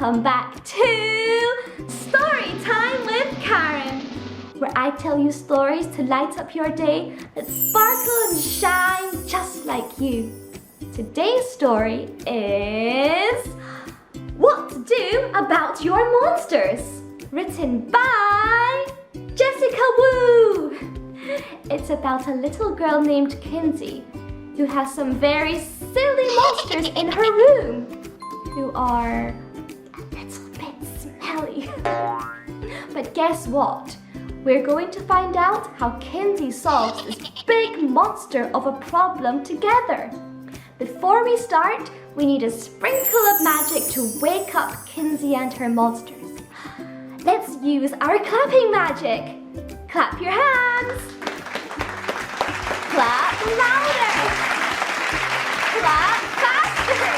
Welcome back to Story Time with Karen, where I tell you stories to light up your day that sparkle and shine just like you. Today's story is What to Do About Your Monsters, written by Jessica Wu. It's about a little girl named Kinzie who has some very silly monsters in her room who are a little bit smelly. But guess what? We're going to find out how Kinzie solves this big monster of a problem together. Before we start, we need a sprinkle of magic to wake up Kinzie and her monsters. Let's use our clapping magic. Clap your hands. Clap louder. Clap faster.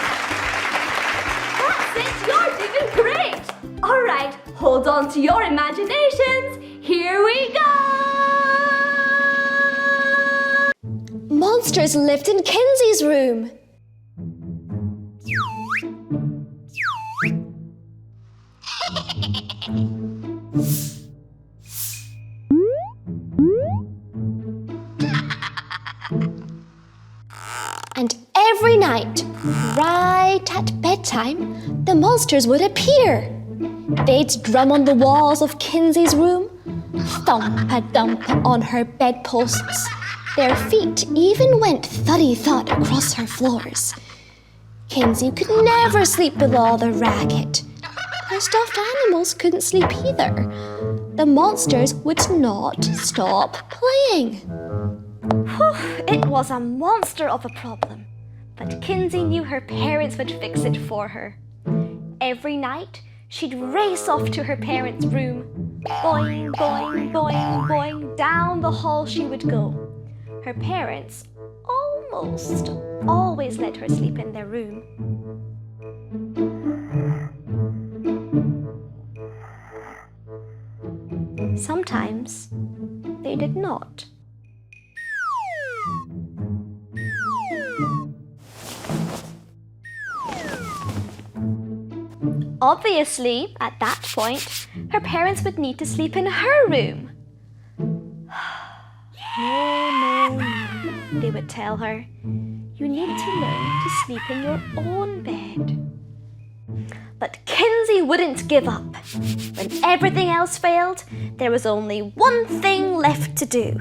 That's it, you're doing great. All right, hold on to your imaginations. Here we go. Monsters lived in Kinzie's room. And every night, right at bedtime, the monsters would appear. They'd drum on the walls of Kinzie's room, thump-a-dump on her bedposts. Their feet even went thuddy-thud across her floors. Kinzie could never sleep with all the racket. Her stuffed animals couldn't sleep either. The monsters would not stop playing. It was a monster of a problem, but Kinzie knew her parents would fix it for her. Every night, she'd race off to her parents' room. Boing, boing, boing, boing, down the hall she would go. Her parents almost always let her sleep in their room. Sometimes they did not. Obviously, at that point, her parents would need to sleep in her room. No, they would tell her. You need to learn to sleep in your own bed. But Kinzie wouldn't give up. When everything else failed, there was only one thing left to do.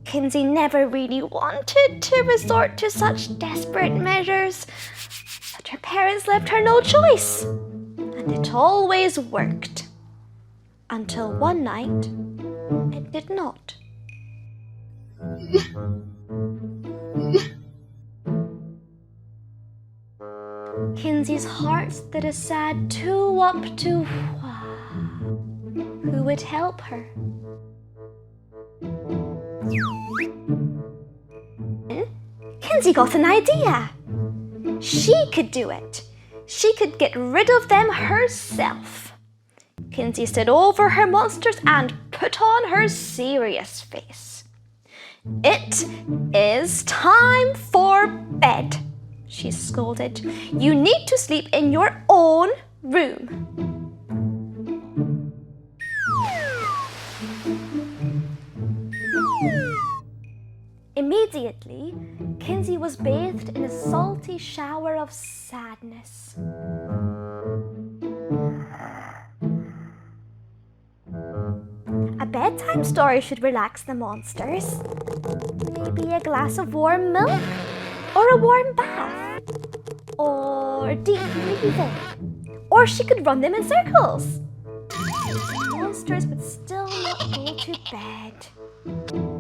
Kinzie never really wanted to resort to such desperate measures, but her parents left her no choice, and it always worked. Until one night, it did not. Kinzie's heart stood a sad two-up to who would help her? Kinzie got an idea. She could do it. She could get rid of them herself. Kinzie stood over her monsters and put on her serious face. It is time for bed, she scolded. You need to sleep in your own room. Immediately, Kinzie was bathed in a salty shower of sadness. A bedtime story should relax the monsters. Maybe a glass of warm milk, or a warm bath, or deep breathing. Or she could run them in circles. The monsters would still not go to bed.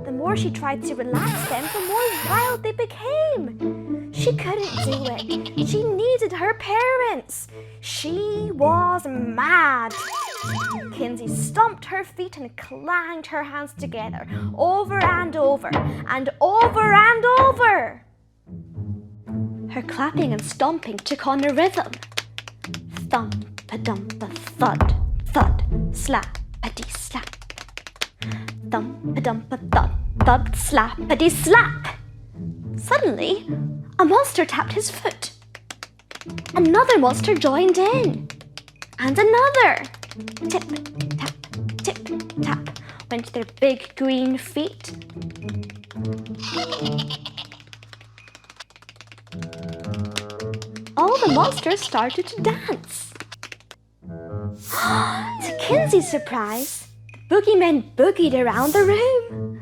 The more she tried to relax them, the more wild they became. She couldn't do it. She needed her parents. She was mad. Kinzie stomped her feet and clanged her hands together, over and over, and over and over. Her clapping and stomping took on a rhythm. Thump-a-dump-a-thud, thud, slap-a-dee-slap. Thump-a-dump-a-thud, thud, slap-a-dee-slap. Suddenly, a monster tapped his foot. Another monster joined in. And another. Tip, tap, went their big green feet. All the monsters started to dance. To Kinzie's surprise, the boogeymen boogied around the room.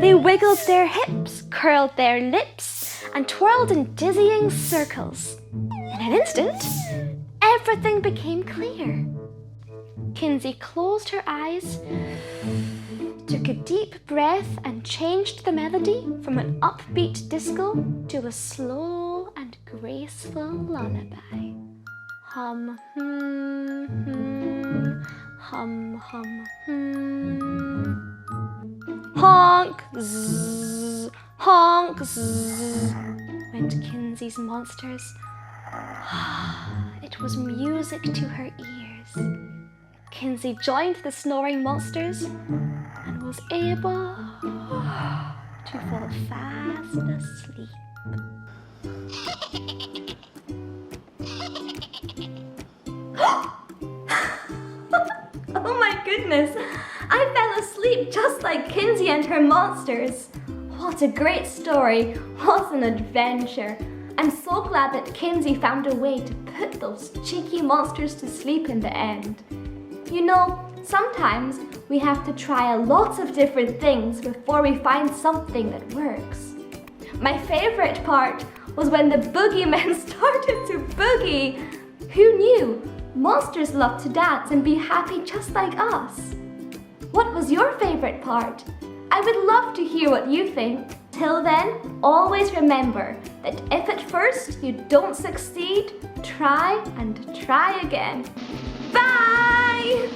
They wiggled their hips, curled their lips, and twirled in dizzying circles. In an instant, everything became clear. Kinzie closed her eyes, took a deep breath, and changed the melody from an upbeat disco to a slow and graceful lullaby. Hum, hum, hum, Honk, zzz, honk, zzz, went Kinzie's monsters. It was music to her ears. Kinzie joined the snoring monsters and was able to fall fast asleep. Oh my goodness! I fell asleep just like Kinzie and her monsters. What a great story! What an adventure! I'm so glad that Kinzie found a way to put those cheeky monsters to sleep in the end. You know, sometimes we have to try a lot of different things before we find something that works. My favorite part was when the boogeymen started to boogie. Who knew? Monsters love to dance and be happy just like us. What was your favorite part? I would love to hear what you think. Till then, always remember that if at first you don't succeed, try and try again. Bye!